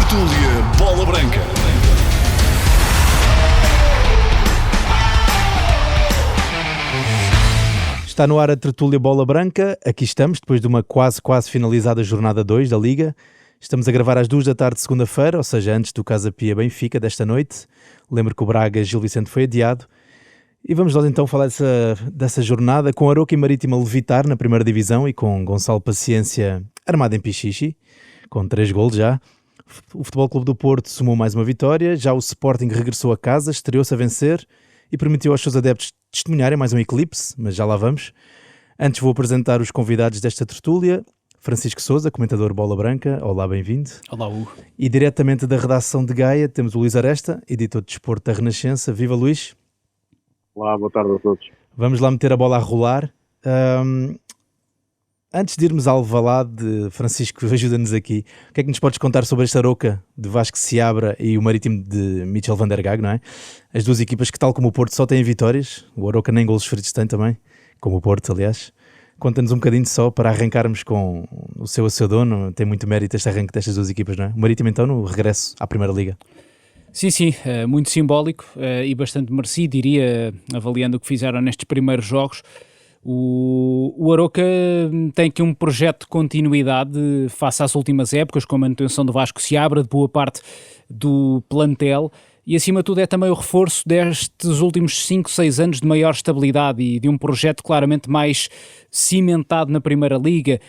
Tertúlia Bola Branca. Está no ar a Tertúlia Bola Branca. Aqui estamos, depois de uma quase finalizada jornada 2 da Liga. Estamos a gravar às 2 da tarde de segunda-feira, ou seja, antes do Casa Pia Benfica desta noite. Lembro que o Braga Gil Vicente foi adiado. E vamos lá então falar dessa jornada com Aroca e Marítimo a levitar na primeira divisão e com Gonçalo Paciência armado em pichichi, com 3 golos já. O Futebol Clube do Porto somou mais uma vitória, já o Sporting regressou a casa, estreou-se a vencer e permitiu aos seus adeptos testemunharem mais um eclipse, mas já lá vamos. Antes vou apresentar os convidados desta tertúlia. Francisco Sousa, comentador Bola Branca. Olá, bem-vindo. Olá, Hugo. E diretamente da redação de Gaia temos o Luís Aresta, editor de desporto da Renascença. Viva, Luís. Olá, boa tarde a todos. Vamos lá meter a bola a rolar. Antes de irmos ao Alvalade, Francisco, ajuda-nos aqui. O que é que nos podes contar sobre esta Aroca de Vasco Seabra e o Marítimo de Michel van der Gaag, não é? As duas equipas que, tal como o Porto, só têm vitórias. O Aroca nem golos feridos tem também, como o Porto, aliás. Conta-nos um bocadinho só para arrancarmos com o seu dono. Tem muito mérito este arranque destas duas equipas, não é? O Marítimo, então, no regresso à Primeira Liga. Sim, muito simbólico e bastante merecido, diria, avaliando o que fizeram nestes primeiros jogos. O Aroca tem aqui um projeto de continuidade face às últimas épocas, com a manutenção do Vasco Seabra, de boa parte do plantel, e acima de tudo é também o reforço destes últimos 5, 6 anos de maior estabilidade e de um projeto claramente mais cimentado na Primeira Liga.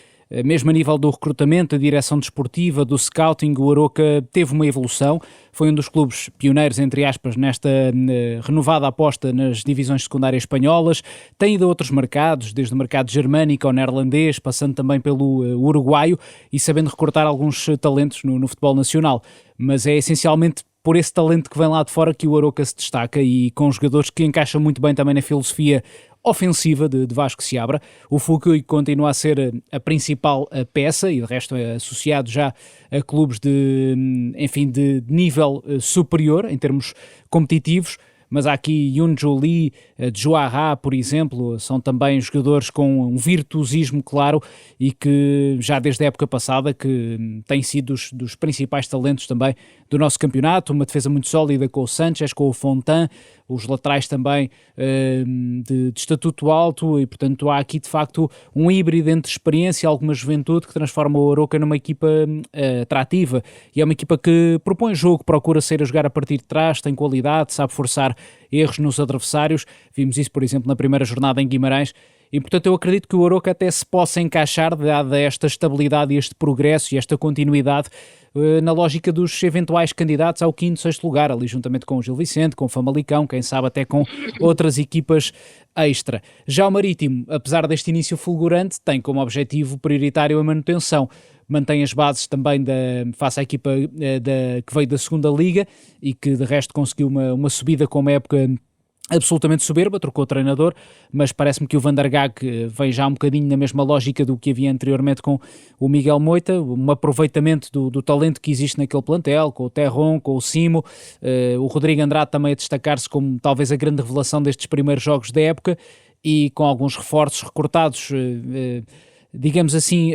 Mesmo a nível do recrutamento, da direção desportiva, do scouting, o Aroca teve uma evolução, foi um dos clubes pioneiros, entre aspas, nesta renovada aposta nas divisões secundárias espanholas, tem ido a outros mercados, desde o mercado germânico ao neerlandês, passando também pelo uruguaio e sabendo recrutar alguns talentos no futebol nacional, mas é essencialmente por esse talento que vem lá de fora que o Aroca se destaca e com jogadores que encaixam muito bem também na filosofia ofensiva de Vasco Seabra. O Fukui continua a ser a principal peça e de resto é associado já a clubes de nível superior em termos competitivos, mas há aqui Yunju Lee, Joahá, por exemplo, são também jogadores com um virtuosismo claro e que já desde a época passada que têm sido dos principais talentos também do nosso campeonato, uma defesa muito sólida com o Sanchez, com o Fontan, os laterais também de estatuto alto e portanto há aqui de facto um híbrido entre experiência e alguma juventude que transforma o Aroca numa equipa atrativa e é uma equipa que propõe jogo, procura sair a jogar a partir de trás, tem qualidade, sabe forçar erros nos adversários, vimos isso por exemplo na primeira jornada em Guimarães e portanto eu acredito que o Aroca até se possa encaixar, dada esta estabilidade e este progresso e esta continuidade na lógica dos eventuais candidatos ao 5º, 6º lugar, ali juntamente com o Gil Vicente, com o Famalicão, quem sabe até com outras equipas extra. Já o Marítimo, apesar deste início fulgurante, tem como objetivo prioritário a manutenção. Mantém as bases também face à equipa que veio da segunda Liga e que de resto conseguiu uma subida com uma época absolutamente soberba, trocou o treinador, mas parece-me que o Van der Gaag vem já um bocadinho na mesma lógica do que havia anteriormente com o Miguel Moita, um aproveitamento do talento que existe naquele plantel, com o Terron, com o Simo, o Rodrigo Andrade também a destacar-se como talvez a grande revelação destes primeiros jogos da época e com alguns reforços recortados, digamos assim,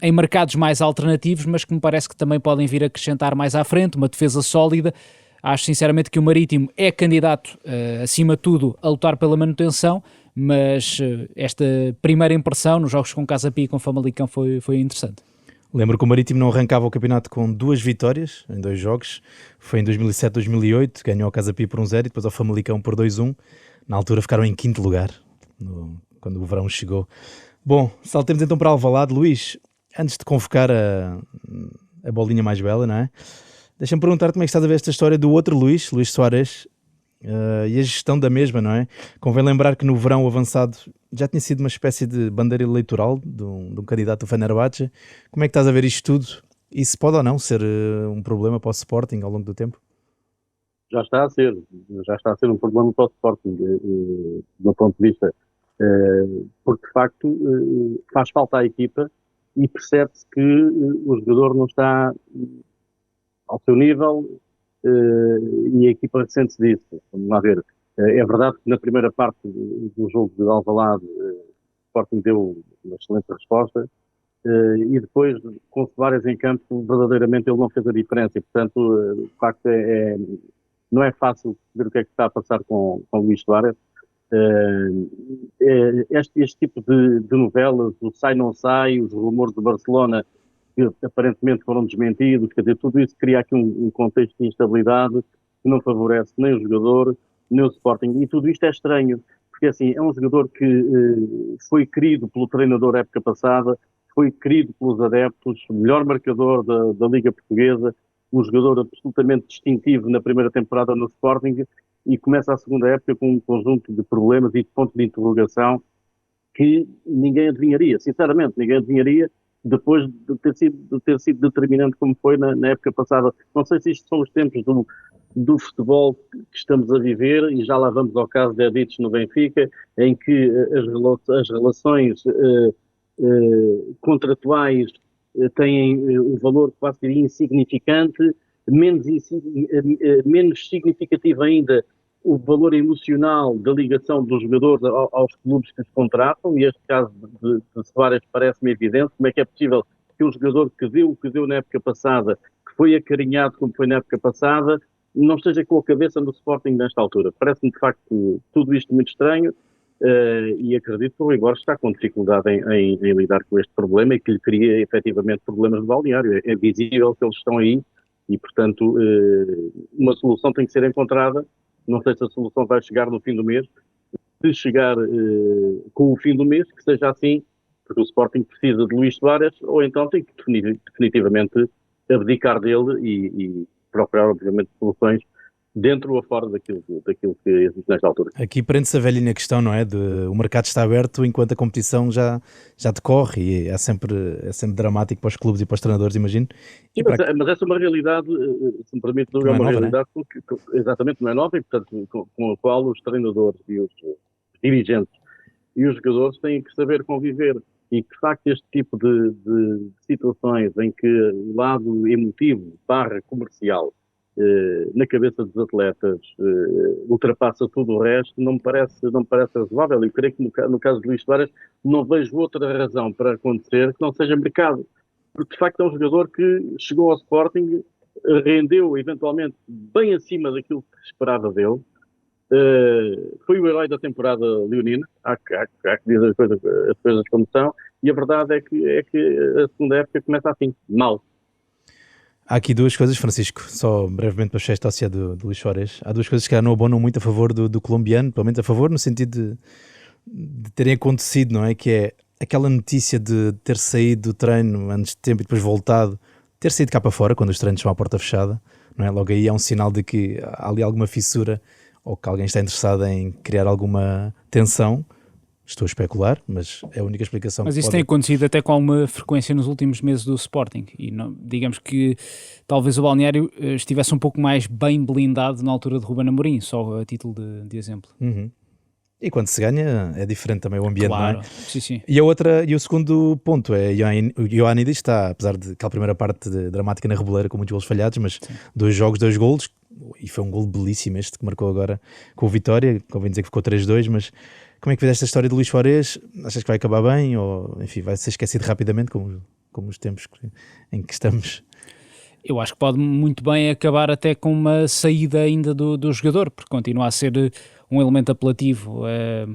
em mercados mais alternativos, mas que me parece que também podem vir a acrescentar mais à frente, uma defesa sólida. Acho sinceramente que o Marítimo é candidato, acima de tudo, a lutar pela manutenção, mas esta primeira impressão nos jogos com Casa Pia e com Famalicão foi interessante. Lembro que o Marítimo não arrancava o campeonato com 2 vitórias em 2 jogos. Foi em 2007-2008, ganhou a Casa Pia por 1-0 e depois ao Famalicão por 2-1. Na altura ficaram em 5º lugar, quando o verão chegou. Bom, saltemos então para Alvalade. Luís, antes de convocar a bolinha mais bela, não é? Deixa-me perguntar como é que estás a ver esta história do outro Luís Soares, e a gestão da mesma, não é? Convém lembrar que no verão o avançado já tinha sido uma espécie de bandeira eleitoral de um candidato do Fenerbahçe. Como é que estás a ver isto tudo? E se pode ou não ser um problema para o Sporting ao longo do tempo? Já está a ser um problema para o Sporting, do meu ponto de vista, porque de facto faz falta à equipa e percebe-se que o jogador não está ao seu nível e a equipa sente-se disso. Vamos lá ver. É verdade que na primeira parte do jogo de Alvalade o Sporting deu uma excelente resposta, e depois, com Soares em campo, verdadeiramente ele não fez a diferença. E, portanto, de facto, não é fácil ver o que é que está a passar com Luís Soares. Este tipo de novelas, o sai-não sai, os rumores do Barcelona, que aparentemente foram desmentidos, quer dizer, tudo isso cria aqui um contexto de instabilidade que não favorece nem o jogador, nem o Sporting. E tudo isto é estranho, porque assim, é um jogador que foi querido pelo treinador época passada, foi querido pelos adeptos, o melhor marcador da Liga Portuguesa, um jogador absolutamente distintivo na primeira temporada no Sporting, e começa a segunda época com um conjunto de problemas e de pontos de interrogação que ninguém adivinharia, sinceramente, ninguém adivinharia, depois de ter sido determinante como foi na época passada. Não sei se isto são os tempos do futebol que estamos a viver, e já lá vamos ao caso de Editos no Benfica, em que as relações contratuais têm um valor quase que insignificante, menos significativo ainda o valor emocional da ligação dos jogadores aos clubes que os contratam, e este caso de Soares parece-me evidente. Como é que é possível que um jogador que deu o que deu na época passada, que foi acarinhado como foi na época passada, não esteja com a cabeça no Sporting nesta altura? Parece-me, de facto, tudo isto muito estranho, e acredito que o Rui Borges está com dificuldade em lidar com este problema, e que lhe cria efetivamente problemas de balneário. É visível que eles estão aí e, portanto, uma solução tem que ser encontrada. Não sei se a solução vai chegar no fim do mês. Se chegar com o fim do mês, que seja assim, porque o Sporting precisa de Luís Soares, ou então tem que definitivamente abdicar dele e procurar, obviamente, soluções dentro ou fora daquilo que existe nesta altura. Aqui prende-se a velhinha questão, não é? O mercado está aberto enquanto a competição já decorre, e é sempre dramático para os clubes e para os treinadores, imagino. Mas essa é uma realidade, se me permite, é uma realidade, né? Exatamente, não é nova, e portanto com a qual os treinadores e os dirigentes e os jogadores têm que saber conviver. E que, de facto, este tipo de situações em que o lado emotivo / comercial na cabeça dos atletas ultrapassa tudo o resto, não me parece razoável. Eu creio que no caso de Luís Soares não vejo outra razão para acontecer que não seja mercado, porque de facto é um jogador que chegou ao Sporting, rendeu eventualmente bem acima daquilo que se esperava dele, foi o herói da temporada leonina, há que dizer as coisas como são, e a verdade é que a segunda época começa assim, mal. Há aqui duas coisas, Francisco, só brevemente para fechar esta dossiê do Luís Soares. Há duas coisas que não abonam muito a favor do colombiano, pelo menos a favor no sentido de terem acontecido, não é? Que é aquela notícia de ter saído do treino antes de tempo e depois voltado, ter saído cá para fora quando os treinos são à porta fechada, não é? Logo aí é um sinal de que há ali alguma fissura ou que alguém está interessado em criar alguma tensão. Estou a especular, mas é a única explicação. Mas isso tem acontecido até com alguma frequência nos últimos meses do Sporting, e não, digamos que talvez o balneário estivesse um pouco mais bem blindado na altura de Ruben Amorim, só a título de exemplo. Uhum. E quando se ganha é diferente também o ambiente, claro, não é? Sim, sim. E o segundo ponto é o Ioannidis está, apesar de aquela primeira parte dramática na Reboleira com muitos golos falhados, mas sim, 2 jogos, 2 golos, e foi um golo belíssimo este que marcou agora com o Vitória, convém dizer que ficou 3-2, mas como é que vês esta história de Luís Soares? Achas que vai acabar bem ou, enfim, vai ser esquecido rapidamente como os tempos em que estamos? Eu acho que pode muito bem acabar até com uma saída ainda do jogador, porque continua a ser um elemento apelativo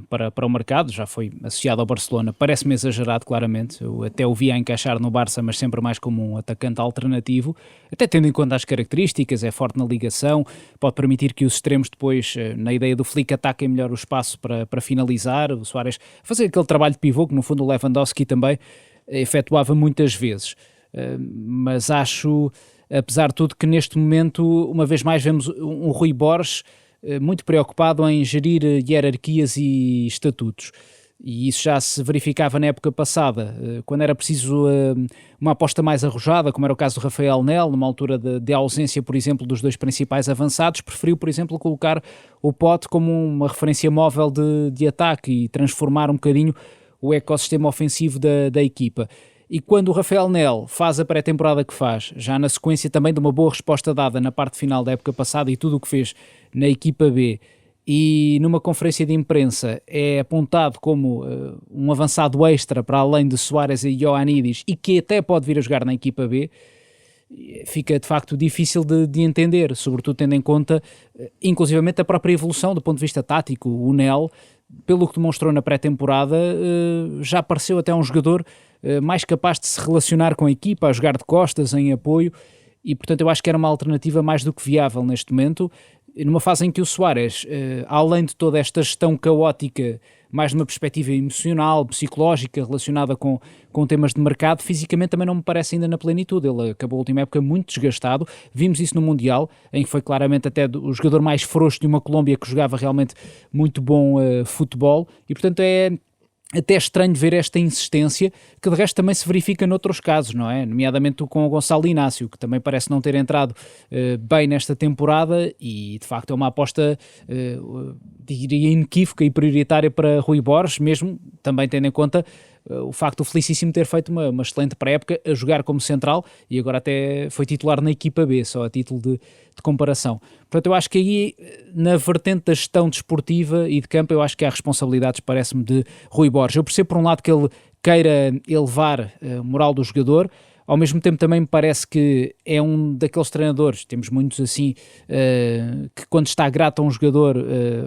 para o mercado, já foi associado ao Barcelona, parece-me exagerado claramente, eu até o vi a encaixar no Barça, mas sempre mais como um atacante alternativo, até tendo em conta as características, é forte na ligação, pode permitir que os extremos depois, na ideia do Flick, ataquem melhor o espaço para finalizar, o Soares fazer aquele trabalho de pivô que no fundo o Lewandowski também efetuava muitas vezes, mas acho, apesar de tudo, que neste momento, uma vez mais, vemos um Rui Borges muito preocupado em gerir hierarquias e estatutos. E isso já se verificava na época passada, quando era preciso uma aposta mais arrojada, como era o caso do Rafael Nel, numa altura de ausência, por exemplo, dos 2 principais avançados, preferiu, por exemplo, colocar o Pote como uma referência móvel de ataque e transformar um bocadinho o ecossistema ofensivo da equipa. E quando o Rafael Nel faz a pré-temporada que faz, já na sequência também de uma boa resposta dada na parte final da época passada e tudo o que fez na equipa B, e numa conferência de imprensa é apontado como um avançado extra para além de Soares e Ioannidis e que até pode vir a jogar na equipa B, fica de facto difícil de entender, sobretudo tendo em conta inclusivamente a própria evolução do ponto de vista tático. O Nel, pelo que demonstrou na pré-temporada, já pareceu até um jogador mais capaz de se relacionar com a equipa, a jogar de costas, em apoio, e portanto eu acho que era uma alternativa mais do que viável neste momento, numa fase em que o Soares, além de toda esta gestão caótica, mais numa perspectiva emocional, psicológica, relacionada com temas de mercado, fisicamente também não me parece ainda na plenitude. Ele acabou a última época muito desgastado, vimos isso no Mundial, em que foi claramente até o jogador mais frouxo de uma Colômbia que jogava realmente muito bom futebol, e portanto é até estranho ver esta insistência, que de resto também se verifica noutros casos, não é? Nomeadamente com o Gonçalo Inácio, que também parece não ter entrado bem nesta temporada e de facto é uma aposta, diria, inequívoca e prioritária para Rui Borges, mesmo também tendo em conta o facto do Felicíssimo ter feito uma excelente pré-época a jogar como central e agora até foi titular na equipa B, só a título de comparação. Portanto, eu acho que aí, na vertente da gestão desportiva e de campo, eu acho que há responsabilidades, parece-me, de Rui Borges. Eu percebo, por um lado, que ele queira elevar a moral do jogador, ao mesmo tempo também me parece que é um daqueles treinadores, temos muitos assim, que quando está grato a um jogador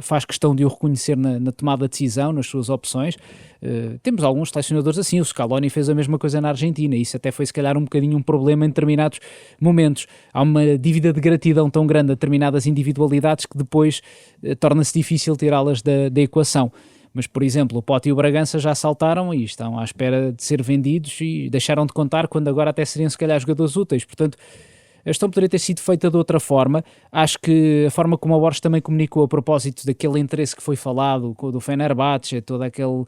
faz questão de o reconhecer na tomada de decisão, nas suas opções. Temos alguns selecionadores assim, o Scaloni fez a mesma coisa na Argentina, isso até foi se calhar um bocadinho um problema em determinados momentos. Há uma dívida de gratidão tão grande a determinadas individualidades que depois torna-se difícil tirá-las da equação. Mas, por exemplo, o Pote e o Bragança já saltaram e estão à espera de ser vendidos e deixaram de contar quando agora até seriam se calhar jogadores úteis. Portanto, a gestão poderia ter sido feita de outra forma. Acho que a forma como a Borges também comunicou a propósito daquele interesse que foi falado, do Fenerbahçe, todo aquele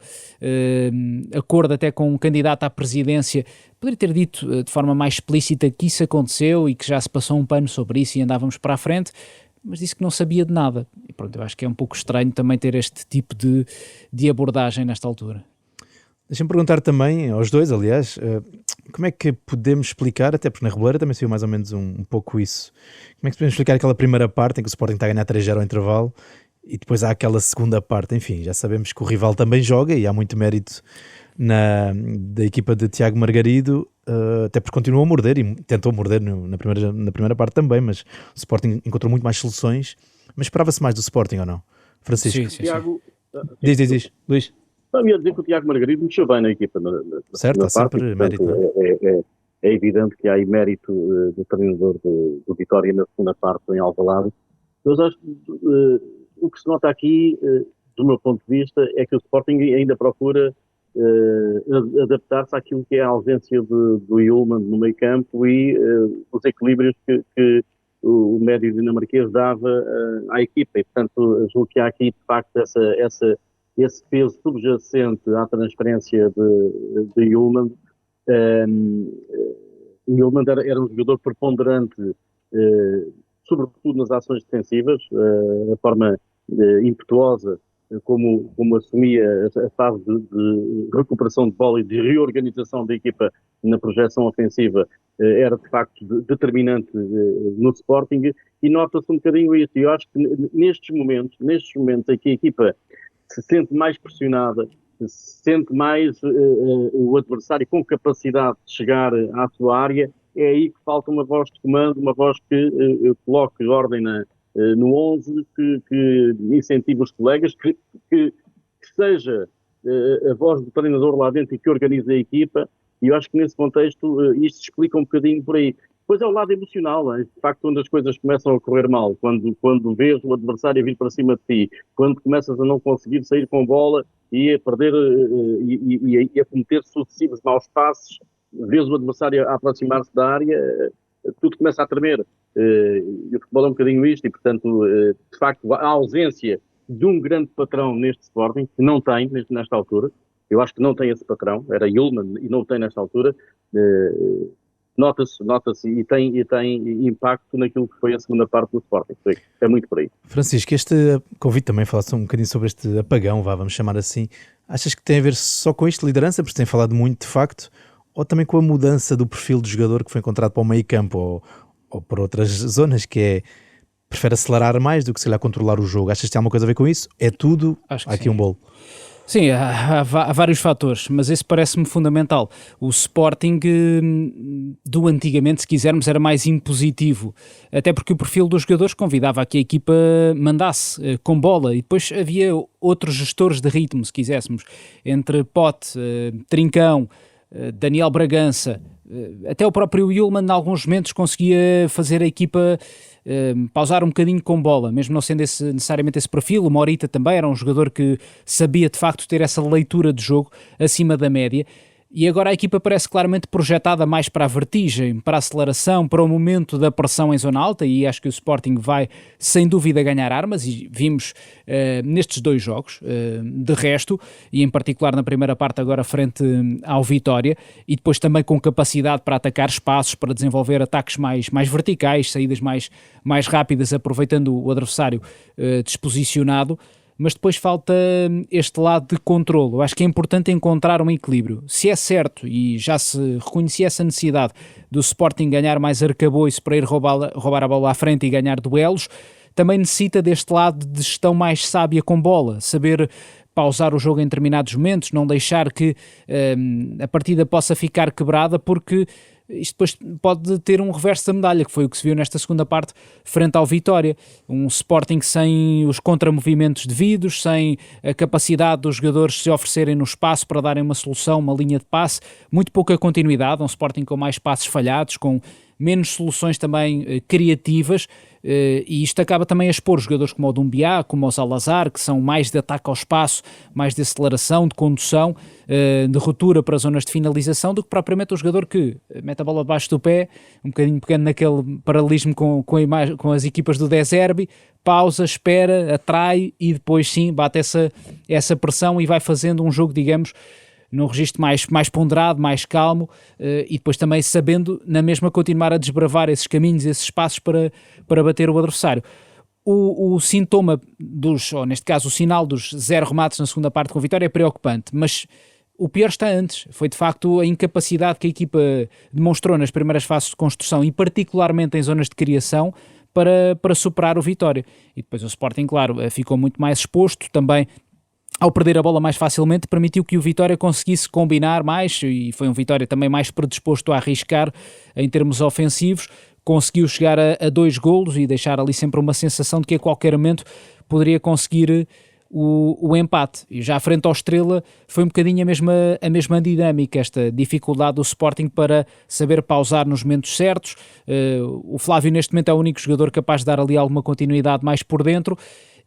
acordo até com um candidato à presidência, poderia ter dito de forma mais explícita que isso aconteceu e que já se passou um pano sobre isso e andávamos para a frente, mas disse que não sabia de nada. E pronto, eu acho que é um pouco estranho também ter este tipo de abordagem nesta altura. Deixa-me perguntar também, aos dois, aliás, como é que podemos explicar, até porque na Reboleira também saiu mais ou menos um pouco isso, como é que podemos explicar aquela primeira parte em que o Sporting está a ganhar 3-0 ao intervalo e depois há aquela segunda parte, enfim, já sabemos que o rival também joga e há muito mérito da equipa de Tiago Margarido, até porque continuou a morder e tentou morder na primeira parte também, mas o Sporting encontrou muito mais soluções. Mas esperava-se mais do Sporting ou não? Francisco? Sim. Tiago, Diz, Luís. Eu ia dizer que o Tiago Margarido mexeu bem na equipa. Certo, há sempre mérito. É evidente que há aí mérito do treinador do Vitória na segunda parte em Alvalade. Mas acho que o que se nota aqui, do meu ponto de vista, é que o Sporting ainda procura adaptar-se àquilo que é a ausência do Yulman no meio campo e os equilíbrios que o médio dinamarquês dava à equipa. E, portanto, julgo que há aqui, de facto, esse peso subjacente à transferência de Yulman. Yulman era um jogador preponderante, sobretudo nas ações defensivas, a forma impetuosa como assumia a fase de recuperação de bola e de reorganização da equipa na projeção ofensiva, era de facto determinante no Sporting, e nota-se um bocadinho isso. E eu acho que nestes momentos em que a equipa se sente mais pressionada, se sente mais o adversário com capacidade de chegar à sua área, é aí que falta uma voz de comando, uma voz que coloque ordem no 11, que incentive os colegas, que seja a voz do treinador lá dentro e que organize a equipa. E eu acho que nesse contexto isto se explica um bocadinho por aí. Depois é o lado emocional, de facto, quando as coisas começam a correr mal, quando vês o adversário vir para cima de ti, quando começas a não conseguir sair com bola e a perder e a cometer sucessivos maus passes, vês o adversário a aproximar-se da área, tudo começa a tremer. E o futebol é um bocadinho isto, e portanto, de facto, a ausência de um grande patrão neste Sporting, que não tem nesta altura, eu acho que não tem esse patrão, era Yulman e não tem nesta altura, nota-se e tem impacto naquilo que foi a segunda parte do Sporting. É muito por aí. Francisco, este convite também falaste um bocadinho sobre este apagão, vamos chamar assim. Achas que tem a ver só com isto, liderança, porque tem falado muito de facto, ou também com a mudança do perfil do jogador que foi encontrado para o meio campo ou por outras zonas, que é prefere acelerar mais do que se calhar controlar o jogo. Achas que tem alguma coisa a ver com isso? É tudo? Acho que Há aqui sim. um bolo. Sim, há vários fatores, mas esse parece-me fundamental. O Sporting do antigamente, se quisermos, era mais impositivo, até porque o perfil dos jogadores convidava a que a equipa mandasse com bola, e depois havia outros gestores de ritmo, se quiséssemos, entre Pote, Trincão, Daniel Bragança, até o próprio Yulman, em alguns momentos, conseguia fazer a equipa pausar um bocadinho com bola, mesmo não sendo necessariamente esse perfil. O Morita também era um jogador que sabia de facto ter essa leitura de jogo acima da média. E agora a equipa parece claramente projetada mais para a vertigem, para a aceleração, para o momento da pressão em zona alta, e acho que o Sporting vai sem dúvida ganhar armas, e vimos nestes dois jogos, de resto, e em particular na primeira parte agora frente ao Vitória, e depois também com capacidade para atacar espaços, para desenvolver ataques mais verticais, saídas mais rápidas, aproveitando o adversário desposicionado. Mas depois falta este lado de controlo. Eu acho que é importante encontrar um equilíbrio. Se é certo, e já se reconhecia essa necessidade do Sporting ganhar mais arcabouço para ir roubar a bola à frente e ganhar duelos, também necessita deste lado de gestão mais sábia com bola, saber pausar o jogo em determinados momentos, não deixar que a partida possa ficar quebrada, porque isto depois pode ter um reverso da medalha, que foi o que se viu nesta segunda parte frente ao Vitória. Um Sporting sem os contramovimentos devidos, sem a capacidade dos jogadores se oferecerem no espaço para darem uma solução, uma linha de passe, muito pouca continuidade, um Sporting com mais passes falhados, com menos soluções também criativas, e isto acaba também a expor jogadores como o Doumbia, como o Salazar, que são mais de ataque ao espaço, mais de aceleração, de condução, de ruptura para zonas de finalização, do que propriamente o jogador que mete a bola debaixo do pé, um bocadinho pequeno naquele paralelismo com as equipas do De Zerbi, pausa, espera, atrai e depois sim bate essa pressão e vai fazendo um jogo, digamos, num registro mais ponderado, mais calmo, e depois também sabendo na mesma continuar a desbravar esses caminhos, esses espaços para bater o adversário. O sintoma ou neste caso o sinal dos 0 remates na segunda parte com a Vitória é preocupante, mas o pior está antes. Foi de facto a incapacidade que a equipa demonstrou nas primeiras fases de construção e particularmente em zonas de criação para superar o Vitória. E depois o Sporting, claro, ficou muito mais exposto também. Ao perder a bola mais facilmente, permitiu que o Vitória conseguisse combinar mais, e foi um Vitória também mais predisposto a arriscar em termos ofensivos, conseguiu chegar a 2 golos e deixar ali sempre uma sensação de que a qualquer momento poderia conseguir o empate. E já frente ao Estrela foi um bocadinho a mesma dinâmica, esta dificuldade do Sporting para saber pausar nos momentos certos. O Flávio neste momento é o único jogador capaz de dar ali alguma continuidade mais por dentro.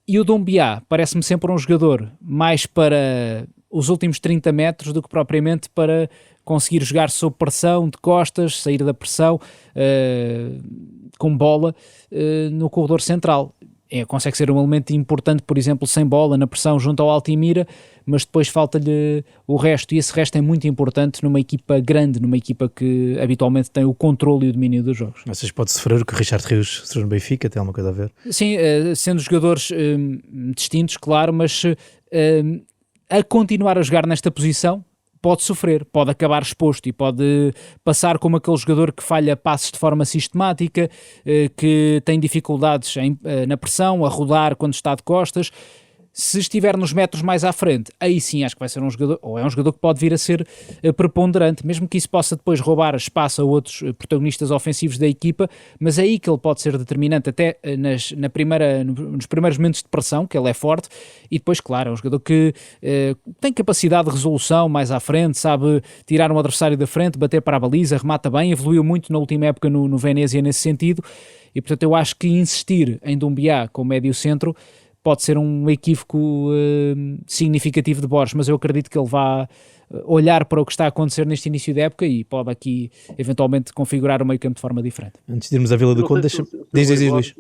E o Doumbia parece-me sempre um jogador mais para os últimos 30 metros do que propriamente para conseguir jogar sob pressão, de costas, sair da pressão, com bola, no corredor central. Consegue ser um elemento importante, por exemplo, sem bola, na pressão junto ao Altimira, mas depois falta-lhe o resto, e esse resto é muito importante numa equipa grande, numa equipa que habitualmente tem o controle e o domínio dos jogos. Vocês pode sofrer o que o Richard Rios sofreu no Benfica, tem alguma coisa a ver? Sim, sendo jogadores distintos, claro, mas a continuar a jogar nesta posição pode sofrer, pode acabar exposto e pode passar como aquele jogador que falha passes de forma sistemática, que tem dificuldades na pressão, a rodar quando está de costas. Se estiver nos metros mais à frente, aí sim acho que vai ser um jogador, ou é um jogador que pode vir a ser preponderante, mesmo que isso possa depois roubar espaço a outros protagonistas ofensivos da equipa, mas é aí que ele pode ser determinante, até nos primeiros momentos de pressão, que ele é forte, e depois, claro, é um jogador que tem capacidade de resolução mais à frente, sabe tirar um adversário da frente, bater para a baliza, remata bem, evoluiu muito na última época no Venezia nesse sentido, e portanto eu acho que insistir em Doumbia como médio centro pode ser um equívoco significativo de Borges, mas eu acredito que ele vá olhar para o que está a acontecer neste início da época e pode aqui eventualmente configurar o meio campo de forma diferente. Antes de irmos à Vila do Conde, diz Luís.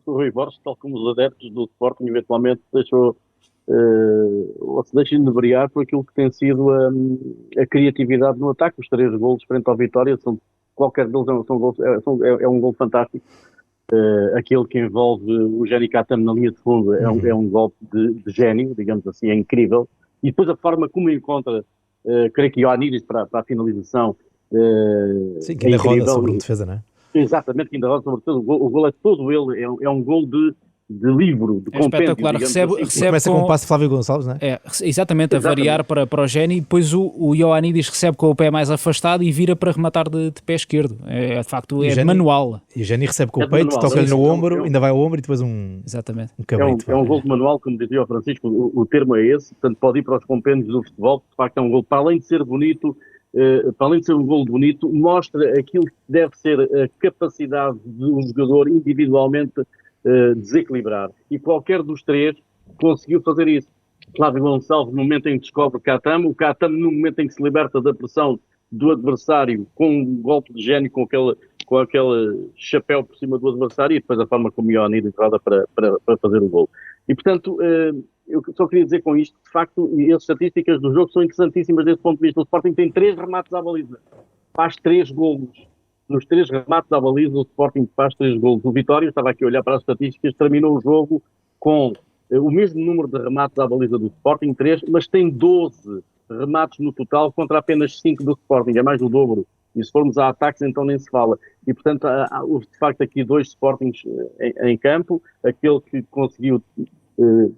O Rui Borges, tal como os adeptos do Sporting, eventualmente deixou ou se deixa inebriar por aquilo que tem sido a criatividade no ataque. Os 3 golos frente ao Vitória, qualquer deles é um gol fantástico. Aquele que envolve o Jenny Katam na linha de fundo é um golpe de gênio, digamos assim, é incrível. E depois a forma como encontra, creio que Ioannidis para a finalização, sim, que ainda roda sobre uma defesa, não é? Exatamente, que ainda roda sobre tudo. O gol é todo ele, é um gol de livro, de É compêndio, espetacular, digamos recebe, assim. E recebe começa com um passe de Flávio Gonçalves, não é? exatamente, a Exatamente. variar para o Géni, e depois o Ioannidis recebe com o pé mais afastado e vira para rematar de pé esquerdo. De facto, E o é de Géni- manual. E o Jenny recebe com É o de peito, manual, toca-lhe no é ombro, um- ainda vai ao ombro e depois um Exatamente. cabrito. é um gol de manual, como dizia o Francisco, o termo é esse, portanto pode ir para os compêndios do futebol, de facto é um gol, para além de ser bonito, para além de ser um gol bonito, mostra aquilo que deve ser a capacidade de um jogador individualmente desequilibrar. E qualquer dos três conseguiu fazer isso. Flávio Gonçalves, no momento em que descobre o Catam, no momento em que se liberta da pressão do adversário, com um golpe de gênio, com aquele chapéu por cima do adversário, e depois a forma como o Ioannidis roda para fazer o gol. E, portanto, eu só queria dizer com isto, de facto, e as estatísticas do jogo são interessantíssimas desse ponto de vista. O Sporting tem 3 remates à baliza, faz 3 golos. Nos 3 remates à baliza, o Sporting faz 3 golos. O Vitória, estava aqui a olhar para as estatísticas, terminou o jogo com o mesmo número de remates à baliza do Sporting, 3, mas tem 12 remates no total contra apenas 5 do Sporting, é mais do dobro. E se formos a ataques, então nem se fala. E, portanto, houve de facto aqui 2 Sportings em campo, aquele que conseguiu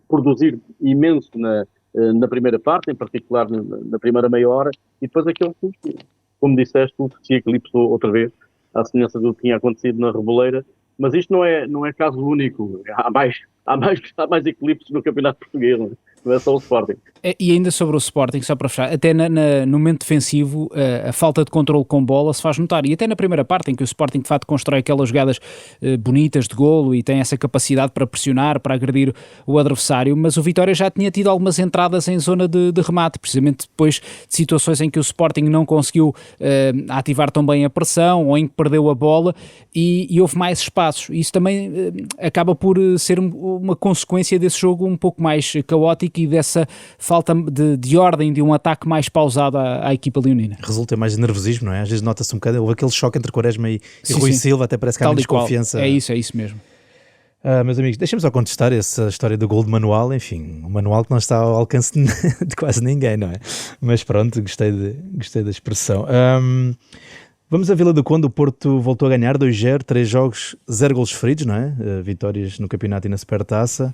produzir imenso na primeira parte, em particular na primeira meia hora, e depois aquele que, como disseste, se eclipsou outra vez, à semelhança do que tinha acontecido na Reboleira. Mas isto não é caso único. Há mais eclipses no Campeonato Português, não é só o Sporting. E ainda sobre o Sporting, só para fechar, até no momento defensivo, a falta de controle com bola se faz notar, e até na primeira parte em que o Sporting de facto constrói aquelas jogadas bonitas de golo e tem essa capacidade para pressionar, para agredir o adversário, mas o Vitória já tinha tido algumas entradas em zona de remate, precisamente depois de situações em que o Sporting não conseguiu ativar tão bem a pressão, ou em que perdeu a bola, e houve mais espaços. Isso também acaba por ser uma consequência desse jogo um pouco mais caótico e dessa falta de ordem de um ataque mais pausado à equipa leonina. Resulta mais de nervosismo, não é? Às vezes nota-se um bocado, houve aquele choque entre Quaresma e Sim, Rui sim. Silva, até parece que há Tal menos e qual. confiança. É isso mesmo. Meus amigos, deixem-me só contestar essa história do gol de manual, enfim, um manual que não está ao alcance de quase ninguém, não é? Mas pronto, gostei da expressão. Vamos à Vila do Conde, o Porto voltou a ganhar 2-0, 3 jogos, 0 golos feridos, não é? Vitórias no campeonato e na Supertaça.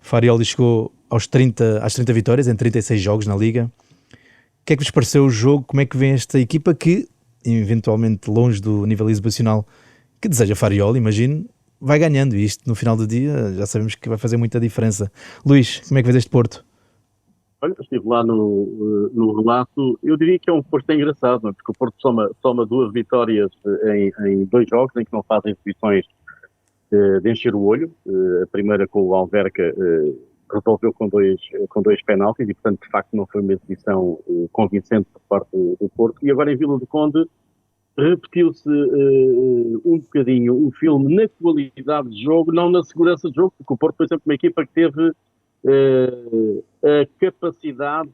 Farioli chegou às 30 vitórias em 36 jogos na Liga. O que é que vos pareceu o jogo? Como é que vem esta equipa que, eventualmente longe do nível exibicional que deseja Farioli, imagino, vai ganhando, e isto no final do dia já sabemos que vai fazer muita diferença. Luís, como é que vês este Porto? Olha, estive lá no relato, eu diria que é um Porto engraçado, não é? Porque o Porto soma 2 vitórias em 2 jogos, em que não fazem exibições de encher o olho. A primeira com o Alverca resolveu com dois penaltis e, portanto, de facto não foi uma exibição convincente por parte do Porto. E agora em Vila do Conde repetiu-se um bocadinho o filme na qualidade de jogo, não na segurança de jogo, porque o Porto foi sempre uma equipa que teve a capacidade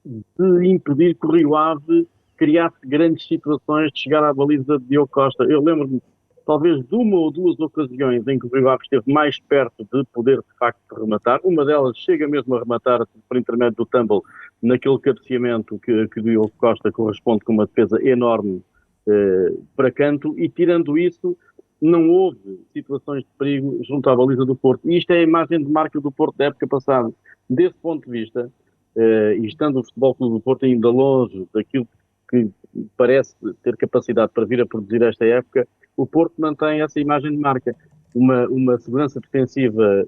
de impedir que o Rio Ave criasse grandes situações de chegar à baliza de Diogo Costa. Eu lembro-me, talvez, de 1 ou 2 ocasiões em que o Rio Ave esteve mais perto de poder, de facto, rematar. Uma delas chega mesmo a rematar por intermédio do Tumble, naquele cabeceamento que o Diogo Costa corresponde com uma defesa enorme para canto, e tirando isso, não houve situações de perigo junto à baliza do Porto. E isto é a imagem de marca do Porto da época passada. Desse ponto de vista, e estando o Futebol Clube do Porto ainda longe daquilo que parece ter capacidade para vir a produzir esta época, o Porto mantém essa imagem de marca. Uma segurança defensiva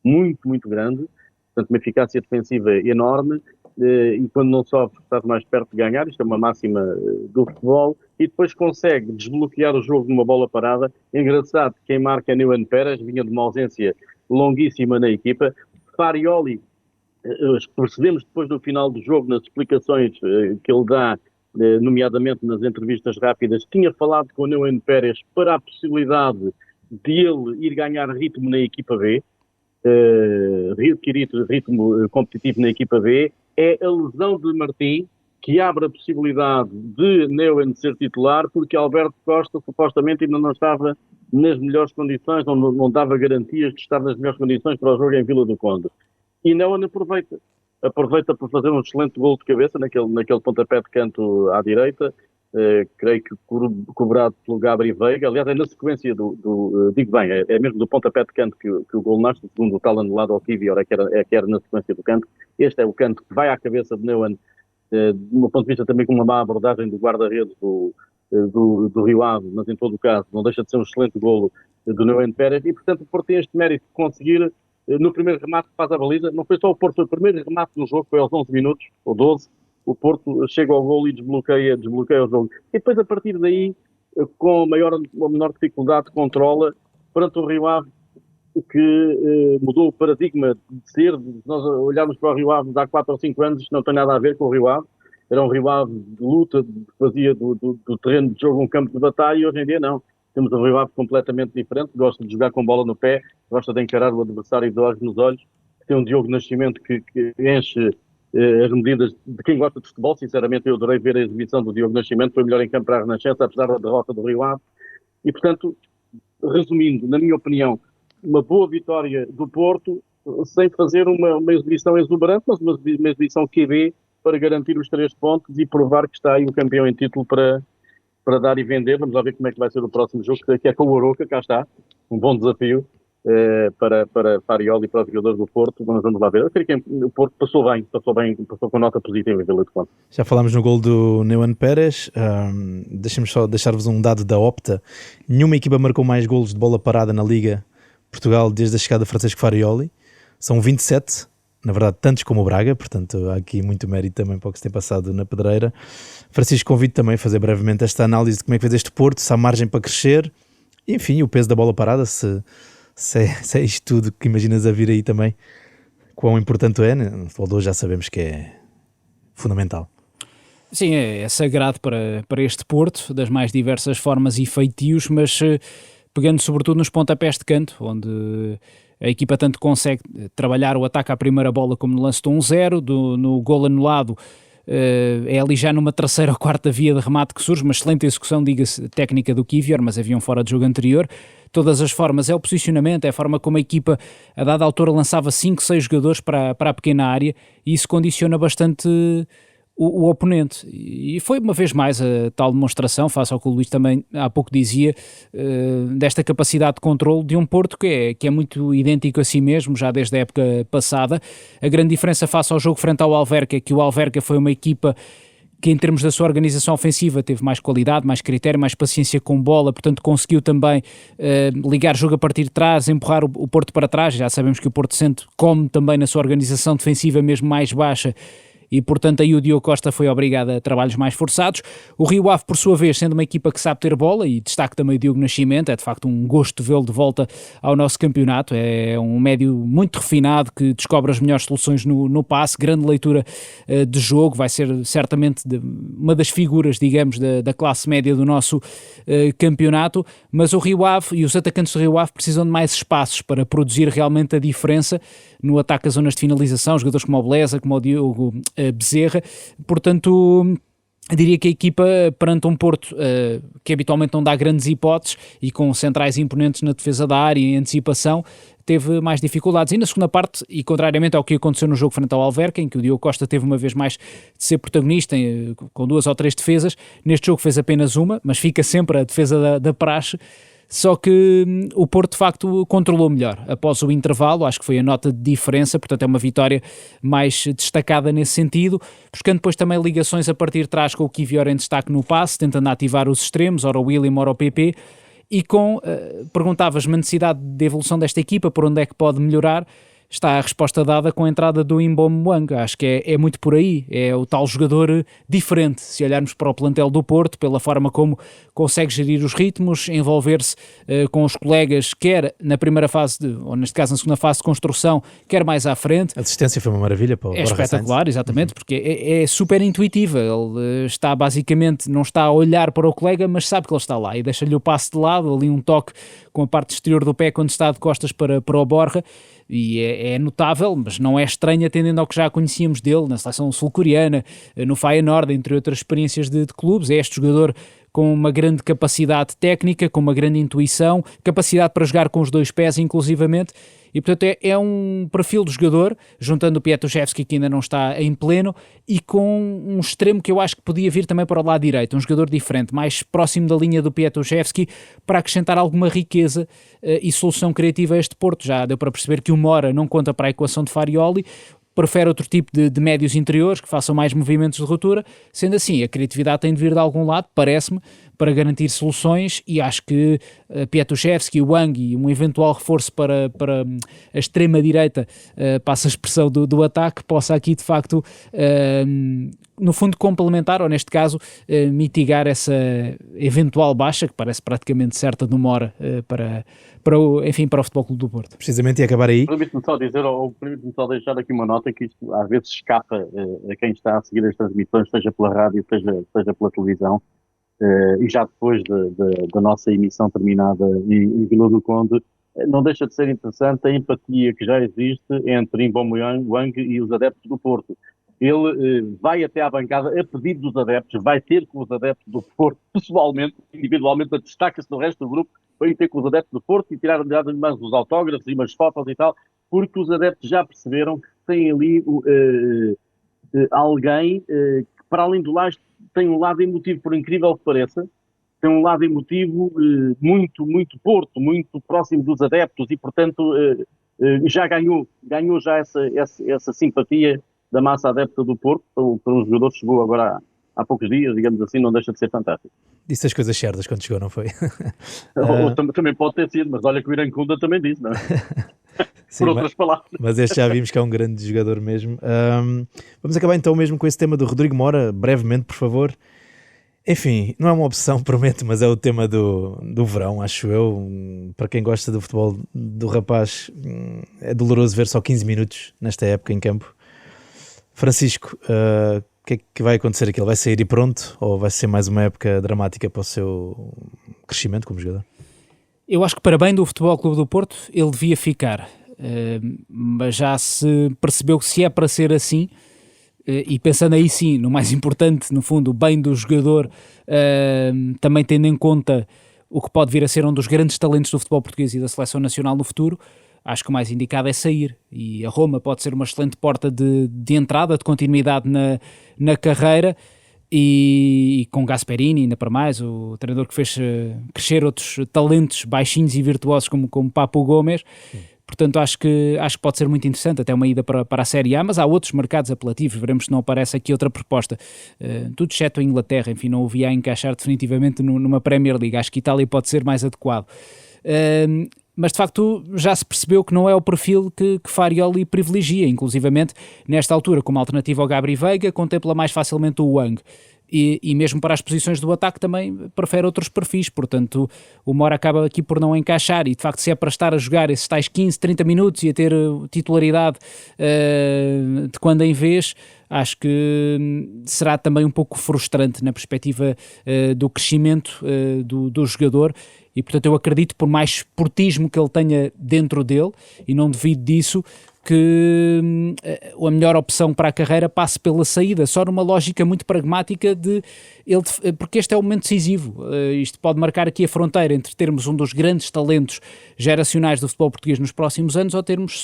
muito, muito grande, portanto uma eficácia defensiva enorme, e quando não sofre estás mais perto de ganhar, isto é uma máxima do futebol, e depois consegue desbloquear o jogo numa bola parada. Engraçado, quem marca é Neuan Pérez, vinha de uma ausência longuíssima na equipa. Farioli, percebemos depois no final do jogo, nas explicações que ele dá, nomeadamente nas entrevistas rápidas, tinha falado com o Neuan Pérez para a possibilidade de ele ir ganhar ritmo na equipa B, adquirir ritmo competitivo na equipa B. É a lesão de Martim que abre a possibilidade de Neuan ser titular, porque Alberto Costa supostamente ainda não estava nas melhores condições, não dava garantias de estar nas melhores condições para o jogo em Vila do Conde. E Neuan aproveita para fazer um excelente gol de cabeça naquele pontapé de canto à direita, creio que cobrado pelo Gabri Veiga, aliás é na sequência digo bem, é mesmo do pontapé de canto que o gol nasce, segundo o tal anulado ao Kivior, é que era na sequência do canto. Este é o canto que vai à cabeça de Neumann, de um ponto de vista também com uma má abordagem do guarda-redes do Rio Ave, mas em todo o caso não deixa de ser um excelente golo do Neumann Pérez, e portanto o Porto tem este mérito de conseguir, no primeiro remate que faz a baliza, não foi só o Porto, foi o primeiro remate do jogo, foi aos 11 minutos, ou 12, o Porto chega ao golo e desbloqueia o jogo. E depois, a partir daí, com a maior ou menor dificuldade, controla perante o Rio Ave, que mudou o paradigma de ser. Nós olharmos para o Rio Ave há 4 ou 5 anos, isto não tem nada a ver com o Rio Ave. Era um Rio Ave de luta, que fazia do terreno de jogo um campo de batalha, e hoje em dia não. Temos um Rio Ave completamente diferente, gosta de jogar com bola no pé, gosta de encarar o adversário de olhos nos olhos, tem um Diogo Nascimento que enche as medidas de quem gosta de futebol. Sinceramente, eu adorei ver a exibição do Diogo Nascimento, foi melhor em campo para a Renascença, apesar da derrota do Rio Ave. E, portanto, resumindo, na minha opinião, uma boa vitória do Porto, sem fazer uma exibição exuberante, mas uma exibição QB para garantir os 3 pontos e provar que está aí o campeão em título para dar e vender. Vamos lá ver como é que vai ser o próximo jogo, que é com o Arouca, cá está, um bom desafio para Farioli e para os jogadores do Porto. Vamos lá ver. Eu creio que o Porto passou com nota positiva em Vila do Conde. Já falámos no gol do Neumann Pérez. Deixem-me só deixar-vos um dado da Opta. Nenhuma equipa marcou mais golos de bola parada na Liga Portugal desde a chegada de Francisco Farioli. São 27, na verdade tantos como o Braga, portanto há aqui muito mérito também para o que se tem passado na pedreira. Francisco, convido também a fazer brevemente esta análise de como é que fez este Porto, se há margem para crescer, e, enfim, o peso da bola parada, se é isto tudo que imaginas a vir aí também, quão importante é, né? No futebol já sabemos que é fundamental. Sim, é sagrado para este Porto, das mais diversas formas e feitios, mas pegando sobretudo nos pontapés de canto, onde a equipa tanto consegue trabalhar o ataque à primeira bola como no lance do 1-0, no gol anulado. É ali já numa terceira ou quarta via de remate que surge, uma excelente execução, diga-se, técnica do Kivior, mas havia um fora de jogo anterior. Todas as formas, é o posicionamento, é a forma como a equipa a dada altura lançava 5, 6 jogadores para a pequena área, e isso condiciona bastante o oponente, e foi uma vez mais a tal demonstração, face ao que o Luís também há pouco dizia, desta capacidade de controle de um Porto que é muito idêntico a si mesmo, já desde a época passada. A grande diferença face ao jogo frente ao Alverca é que o Alverca foi uma equipa que, em termos da sua organização ofensiva, teve mais qualidade, mais critério, mais paciência com bola, portanto conseguiu também ligar jogo a partir de trás, empurrar o Porto para trás. Já sabemos que o Porto sente como também na sua organização defensiva mesmo mais baixa, e portanto aí o Diogo Costa foi obrigado a trabalhos mais forçados. O Rio Ave, por sua vez, sendo uma equipa que sabe ter bola, e destaque também o Diogo Nascimento, é de facto um gosto vê-lo de volta ao nosso campeonato. É um médio muito refinado que descobre as melhores soluções no passe, grande leitura de jogo, vai ser certamente uma das figuras, digamos, da classe média do nosso campeonato. Mas o Rio Ave e os atacantes do Rio Ave precisam de mais espaços para produzir realmente a diferença no ataque às zonas de finalização, jogadores como o Beleza, como o Diogo Bezerra. Portanto, diria que a equipa, perante um Porto que habitualmente não dá grandes hipóteses e com centrais imponentes na defesa da área e em antecipação, teve mais dificuldades. E na segunda parte, e contrariamente ao que aconteceu no jogo frente ao Alverca, em que o Diogo Costa teve uma vez mais de ser protagonista, com 2 ou 3 defesas, neste jogo fez apenas uma, mas fica sempre a defesa da praxe. Só que o Porto de facto controlou melhor após o intervalo, acho que foi a nota de diferença, portanto é uma vitória mais destacada nesse sentido, buscando depois também ligações a partir de trás com o Kivior em destaque no passe, tentando ativar os extremos, ora o William, ora o PP, e perguntavas-me a necessidade de evolução desta equipa, por onde é que pode melhorar. Está a resposta dada com a entrada do Mbomwang. Acho que é muito por aí, é o tal jogador diferente, se olharmos para o plantel do Porto, pela forma como consegue gerir os ritmos, envolver-se com os colegas, quer na primeira fase, ou neste caso na segunda fase de construção, quer mais à frente. A assistência foi uma maravilha para o É espetacular, exatamente, porque é super intuitiva. Ele está basicamente, não está a olhar para o colega, mas sabe que ele está lá e deixa-lhe o passe de lado, ali um toque com a parte exterior do pé quando está de costas para o Borja. E é notável, mas não é estranho atendendo ao que já conhecíamos dele na seleção sul-coreana, no Feyenoord, entre outras experiências de clubes. É este jogador com uma grande capacidade técnica, com uma grande intuição, capacidade para jogar com os 2 pés inclusivamente, e portanto é um perfil do jogador, juntando o Piatkowski, que ainda não está em pleno, e com um extremo que eu acho que podia vir também para o lado direito, um jogador diferente, mais próximo da linha do Piatkowski, para acrescentar alguma riqueza e solução criativa a este Porto. Já deu para perceber que o Mora não conta para a equação de Farioli, prefere outro tipo de médios interiores que façam mais movimentos de ruptura. Sendo assim, a criatividade tem de vir de algum lado, parece-me, para garantir soluções, e acho que Piatkowski, Wang e um eventual reforço para a extrema-direita, passa a expressão do ataque, possa aqui de facto, no fundo, complementar, ou neste caso, mitigar essa eventual baixa, que parece praticamente certa do Mora, para o Futebol Clube do Porto. Precisamente, e acabar aí. Permite-me só dizer, ou permite-me só deixar aqui uma nota, que isto às vezes escapa a quem está a seguir as transmissões, seja pela rádio, seja pela televisão, e já depois da nossa emissão terminada em Vila do Conde, não deixa de ser interessante a empatia que já existe entre Aubameyang, Wang e os adeptos do Porto. Ele vai até à bancada a pedido dos adeptos, vai ter com os adeptos do Porto, pessoalmente, individualmente, destaca-se do resto do grupo, vai ter com os adeptos do Porto e tirar mais os autógrafos e umas fotos e tal, porque os adeptos já perceberam que tem ali alguém que, para além do lado, tem um lado emotivo, por incrível que pareça, tem um lado emotivo muito, muito Porto, muito próximo dos adeptos e, portanto, já ganhou já essa simpatia da massa adepta do Porto, para um jogador que chegou agora há poucos dias, digamos assim, não deixa de ser fantástico. Disse as coisas certas quando chegou, não foi? Também pode ter sido, mas olha que o Irankunda também disse, não é? Sim, por outras palavras. Mas este já vimos que é um grande jogador mesmo. Vamos acabar então mesmo com esse tema do Rodrigo Mora, brevemente, por favor. Enfim, não é uma opção, prometo, mas é o tema do verão, acho eu. Para quem gosta do futebol do rapaz, é doloroso ver só 15 minutos nesta época em campo. Francisco, o que é que vai acontecer aqui? Ele vai sair e pronto? Ou vai ser mais uma época dramática para o seu crescimento como jogador? Eu acho que, para bem do Futebol Clube do Porto, ele devia ficar. Mas já se percebeu que, se é para ser assim, e pensando aí sim no mais importante, no fundo, o bem do jogador, também tendo em conta o que pode vir a ser um dos grandes talentos do futebol português e da seleção nacional no futuro, acho que o mais indicado é sair, e a Roma pode ser uma excelente porta de entrada, de continuidade na carreira, e com Gasperini, ainda para mais, o treinador que fez crescer outros talentos baixinhos e virtuosos como Papu Gomes. Portanto, acho que pode ser muito interessante, até uma ida para a Série A, mas há outros mercados apelativos, veremos se não aparece aqui outra proposta. Tudo exceto a Inglaterra, enfim, não o via a encaixar definitivamente numa Premier League. Acho que Itália pode ser mais adequado. Mas de facto já se percebeu que não é o perfil que Farioli privilegia, inclusivamente nesta altura, como alternativa ao Gabri Veiga, contempla mais facilmente o Wang. E mesmo para as posições do ataque também prefere outros perfis, portanto o Mora acaba aqui por não encaixar, e de facto, se é para estar a jogar esses tais 15, 30 minutos e a ter titularidade de quando em vez, acho que será também um pouco frustrante na perspectiva do crescimento do jogador. E portanto eu acredito, por mais esportismo que ele tenha dentro dele, e não duvido disso, que a melhor opção para a carreira passe pela saída, só numa lógica muito pragmática porque este é o momento decisivo. Isto pode marcar aqui a fronteira entre termos um dos grandes talentos geracionais do futebol português nos próximos anos, ou termos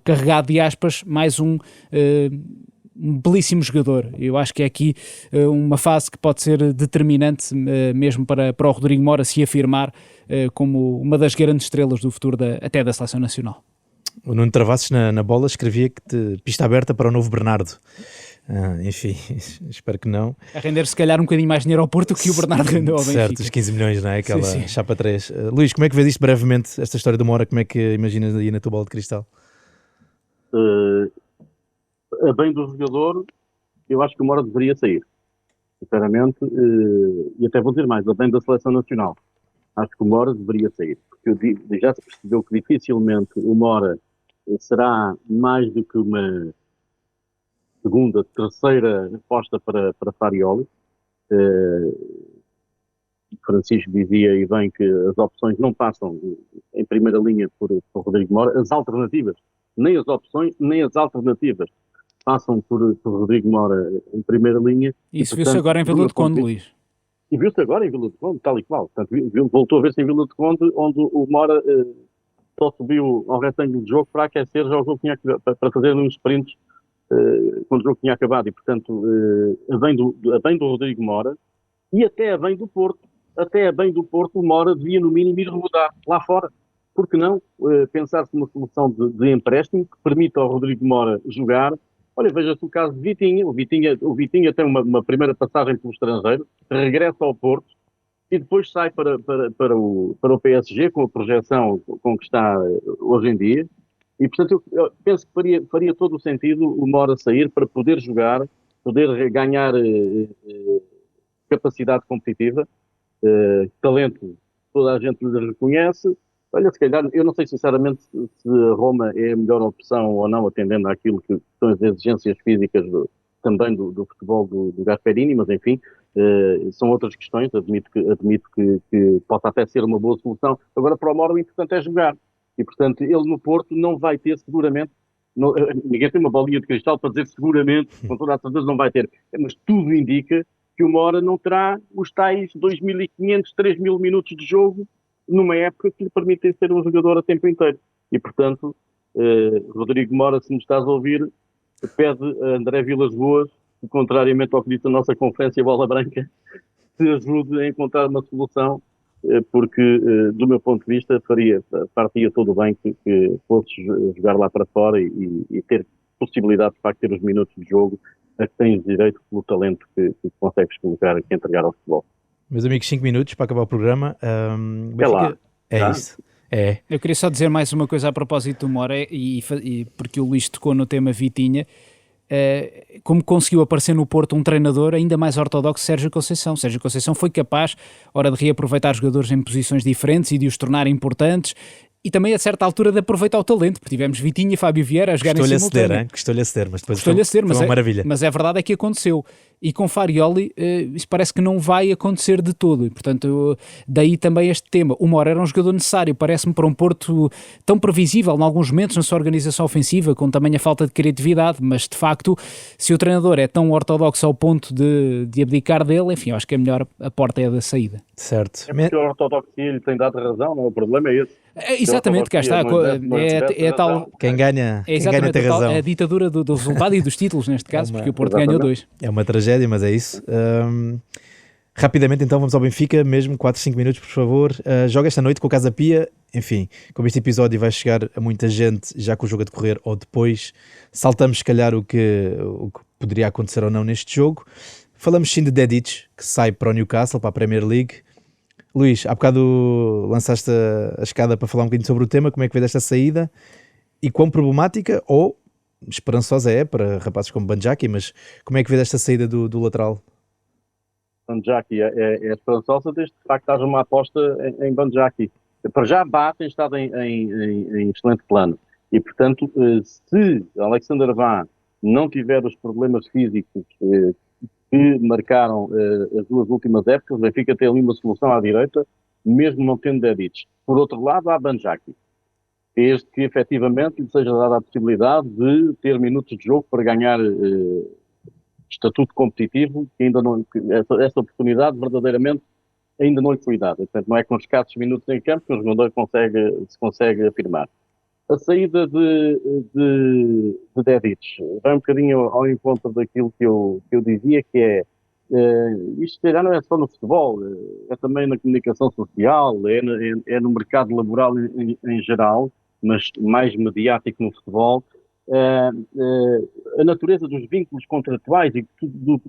carregado de aspas, mais um belíssimo jogador. Eu acho que é aqui uma fase que pode ser determinante mesmo para o Rodrigo Mora se afirmar como uma das grandes estrelas do futuro até da Seleção Nacional. O Nuno Travassos na bola escrevia que pista aberta para o novo Bernardo. Enfim, espero que não. A render se calhar um bocadinho mais dinheiro ao Porto que o Bernardo rendeu ao Benfica. Certo, os 15 milhões, não é? Aquela sim. chapa 3. Luís, como é que vês isto brevemente, esta história do Mora? Como é que imaginas aí na tua bola de cristal? A bem do jogador, eu acho que o Mora deveria sair, sinceramente, e até vou dizer mais, a bem da Seleção Nacional. Acho que o Mora deveria sair, porque já se percebeu que dificilmente o Mora será mais do que uma segunda, terceira aposta para Farioli. Francisco dizia, e bem, que as opções não passam em primeira linha por Rodrigo Mora, as alternativas, nem as opções, nem as alternativas passam por Rodrigo Mora em primeira linha. Isso viu-se agora em Vila do Conde, Luís. E viu-se agora em Vila do Conde, tal e qual. Portanto, voltou a ver-se em Vila do Conde, onde o Mora só subiu ao retângulo de jogo para aquecer já o jogo para fazer uns sprints quando o jogo tinha acabado. E, portanto, a bem do Rodrigo Mora e até a bem do Porto. Até a bem do Porto, o Mora devia, no mínimo, ir rodar lá fora. Por que não pensar-se numa solução de empréstimo que permita ao Rodrigo Mora jogar? Olha, veja-se o caso de Vitinha. O Vitinha tem uma primeira passagem pelo estrangeiro, regressa ao Porto e depois sai para o PSG com a projeção com que está hoje em dia. E, portanto, eu penso que faria todo o sentido o Mora sair para poder jogar, poder ganhar capacidade competitiva, talento, toda a gente lhe reconhece. Olha, se calhar, eu não sei sinceramente se a Roma é a melhor opção ou não, atendendo àquilo que são as exigências físicas também do futebol do Gasperini, mas enfim, são outras questões, admito que possa até ser uma boa solução. Agora, para o Mora, o importante é jogar. E, portanto, ele no Porto não vai ter seguramente, ninguém tem uma bolinha de cristal para dizer seguramente, com toda a certeza não vai ter, mas tudo indica que o Mora não terá os tais 2.500, 3.000 minutos de jogo numa época que lhe permitem ser um jogador a tempo inteiro. E, portanto, Rodrigo Mora, se nos estás a ouvir, pede a André Vilas Boas, que, contrariamente ao que disse a nossa conferência Bola Branca, se ajude a encontrar uma solução, porque, do meu ponto de vista, partia todo bem que fosse jogar lá para fora e ter possibilidade de facto ter os minutos de jogo a que tens direito pelo talento que consegues colocar e entregar ao futebol. Meus amigos, 5 minutos para acabar o programa. Lá. É isso. É. Eu queria só dizer mais uma coisa a propósito do Mora, porque o Luís tocou no tema Vitinha. Como conseguiu aparecer no Porto um treinador ainda mais ortodoxo, Sérgio Conceição. Sérgio Conceição foi capaz, de reaproveitar jogadores em posições diferentes e de os tornar importantes, e também a certa altura de aproveitar o talento, porque tivemos Vitinha e Fábio Vieira a jogar em simultâneo. Custou-lhe a ceder, mas depois foi uma maravilha. Mas a verdade é que aconteceu. E com Farioli, isso parece que não vai acontecer de todo. E, portanto, daí também este tema. O Mora era um jogador necessário, parece-me, para um Porto tão previsível, em alguns momentos, na sua organização ofensiva, com também a falta de criatividade. Mas, de facto, se o treinador é tão ortodoxo ao ponto de abdicar dele, enfim, eu acho que é melhor a porta é a da saída. Certo. É porque a ortodoxia lhe tem dado razão, não? O problema é esse. Exatamente, cá está. É tal. Quem ganha tem razão. É a ditadura do resultado e dos títulos, neste caso, porque o Porto ganhou 2. É uma tragédia, mas é isso. Rapidamente, então, vamos ao Benfica, mesmo 4, 5 minutos, por favor. Joga esta noite com o Casa Pia. Enfim, como este episódio vai chegar a muita gente já com o jogo a decorrer ou depois, saltamos, se calhar, o que poderia acontecer ou não neste jogo. Falamos sim de Dedić, que sai para o Newcastle, para a Premier League. Luís, há bocado lançaste a escada para falar um bocadinho sobre o tema, como é que vê desta saída e quão problemática ou esperançosa é para rapazes como Banjaki, mas como é que vê desta saída do lateral? Banjaki é esperançosa desde que de facto haja uma aposta em Banjaki. Para já tem estado em excelente plano e, portanto, se Alexander Vá não tiver os problemas físicos que marcaram as duas últimas épocas, o Benfica tem ali uma solução à direita, mesmo não tendo Dedić. Por outro lado, há Banjaki, desde que efetivamente lhe seja dada a possibilidade de ter minutos de jogo para ganhar estatuto competitivo, que ainda não, essa oportunidade verdadeiramente ainda não lhe foi dada. Portanto, não é com escassos minutos em campo que o jogador se consegue afirmar. A saída de Dedić vai um bocadinho ao encontro daquilo que eu dizia, que é isto já não é só no futebol, é também na comunicação social, é no mercado laboral em geral, mas mais mediático no futebol. A natureza dos vínculos contratuais e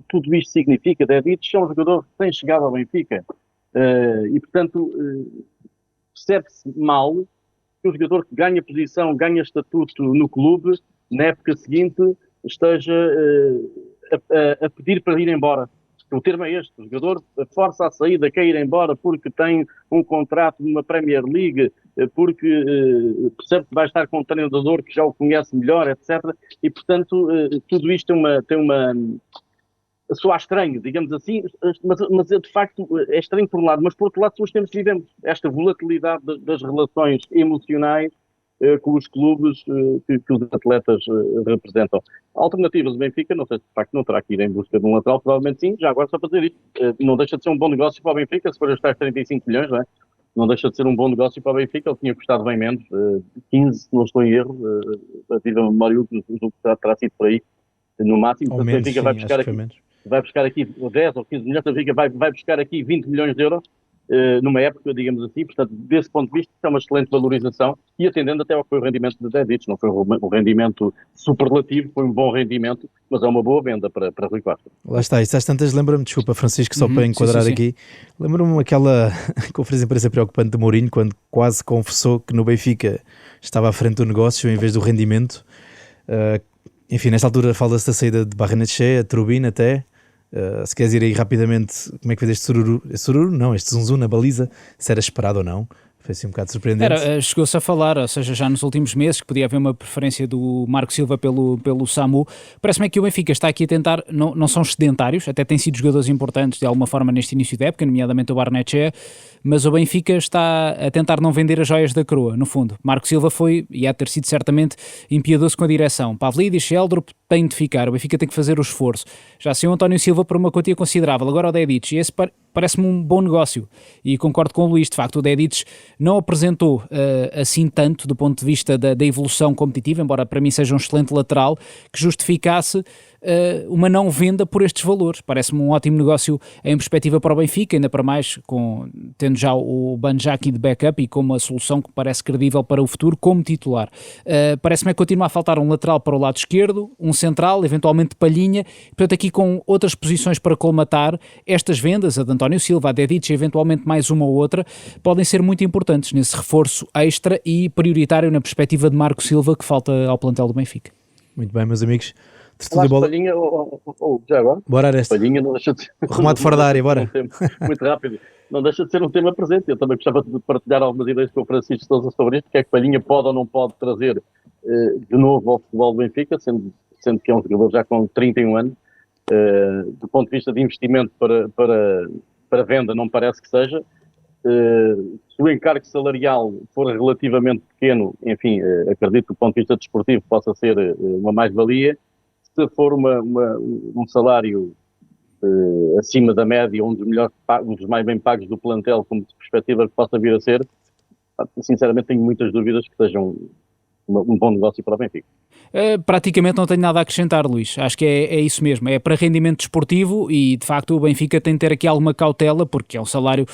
tudo isto significa, Dedić é um jogador que tem chegado ao Benfica e, portanto, percebe-se mal que um jogador que ganha posição, ganha estatuto no clube, na época seguinte esteja a pedir para ir embora. O termo é este: o jogador força a saída, quer ir embora porque tem um contrato numa Premier League, porque percebe que vai estar com um treinador que já o conhece melhor, etc. E, portanto, tudo isto tem uma soa estranho, digamos assim, mas de facto é estranho por um lado, mas por outro lado são os tempos que vivemos, esta volatilidade das relações emocionais com os clubes que os atletas representam. Alternativas do Benfica, não sei se de facto não terá que ir em busca de um lateral, provavelmente sim, já agora só para dizer isto, não deixa de ser um bom negócio para o Benfica, se for gastar 35 milhões, não é? não deixa de ser um bom negócio para o Benfica. Ele tinha custado bem menos, 15, se não estou em erro, a vida memória, o que terá sido por aí, no máximo. Ou menos, o Benfica vai buscar aqui 10 ou 15 milhões, o Benfica vai buscar aqui 20 milhões de euros, numa época, digamos assim. Portanto, desse ponto de vista, é uma excelente valorização, e atendendo até ao que foi o rendimento de Dedić. Não foi um rendimento superlativo, foi um bom rendimento, mas é uma boa venda para Rui Costa. Lá está, isso às tantas lembra-me, desculpa Francisco, só para enquadrar aqui, lembra-me aquela conferência de imprensa preocupante de Mourinho, quando quase confessou que no Benfica estava à frente do negócio em vez do rendimento. Enfim, nesta altura fala-se da saída de Barrenetxea, Trubin até. Se queres ir aí rapidamente, como é que fez este sururu? Este zunzum na baliza, se era esperado ou não. Foi assim um bocado surpreendente. Chegou-se a falar, ou seja, já nos últimos meses, que podia haver uma preferência do Marco Silva pelo Samu. Parece-me que o Benfica está aqui a tentar, não são sedentários, até têm sido jogadores importantes de alguma forma neste início da época, nomeadamente o Barrenetxea, mas o Benfica está a tentar não vender as joias da coroa, no fundo. Marco Silva foi, e há de ter sido certamente, impiedoso com a direção. Pavlidis, Sheldrup tem de ficar, o Benfica tem que fazer o esforço. Já saiu o António Silva por uma quantia considerável, agora o Dedić, e esse parece-me um bom negócio, e concordo com o Luís. De facto, o Dedić não apresentou assim tanto do ponto de vista da evolução competitiva, embora para mim seja um excelente lateral, que justificasse uma não venda por estes valores. Parece-me um ótimo negócio em perspectiva para o Benfica, ainda para mais tendo já o Banjaki de backup e como a solução que parece credível para o futuro como titular. Parece-me que continua a faltar um lateral para o lado esquerdo, um central, eventualmente Palhinha, portanto aqui com outras posições para colmatar. Estas vendas, a de António Silva, a Dedić e eventualmente mais uma ou outra, podem ser muito importantes nesse reforço extra e prioritário na perspectiva de Marco Silva, que falta ao plantel do Benfica. Muito bem, meus amigos. Palhinha, já agora? Bora, Areste. Palhinha não deixa de ser... Remate fora da área, bora. Muito rápido. Não deixa de ser um tema presente. Eu também gostava de partilhar algumas ideias com o Francisco Sousa sobre isto, que é que Palhinha pode ou não pode trazer de novo ao futebol do Benfica, sendo que é um jogador já com 31 anos. Do ponto de vista de investimento para venda, não parece que seja. Se o encargo salarial for relativamente pequeno, enfim, acredito que do ponto de vista desportivo possa ser uma mais-valia. Se for um salário acima da média, um dos mais bem pagos do plantel, como perspectiva que possa vir a ser, sinceramente tenho muitas dúvidas que sejam um bom negócio para o Benfica. Praticamente não tenho nada a acrescentar, Luís. Acho que é isso mesmo. É para rendimento desportivo e, de facto, o Benfica tem de ter aqui alguma cautela, porque é um salário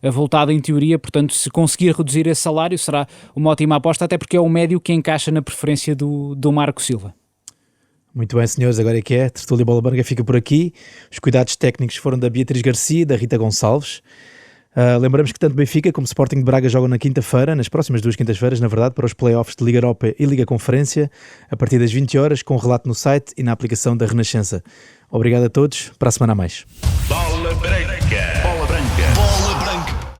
avultado em teoria, portanto, se conseguir reduzir esse salário será uma ótima aposta, até porque é o médio que encaixa na preferência do Marco Silva. Muito bem, senhores, agora é que é. Tertúlia Bola Branca fica por aqui. Os cuidados técnicos foram da Beatriz Garcia e da Rita Gonçalves. Lembramos que tanto Benfica como Sporting de Braga jogam na quinta-feira, nas próximas 2 quintas-feiras, na verdade, para os play-offs de Liga Europa e Liga Conferência, a partir das 20 horas, com relato no site e na aplicação da Renascença. Obrigado a todos, para a semana a mais. Bola Branca.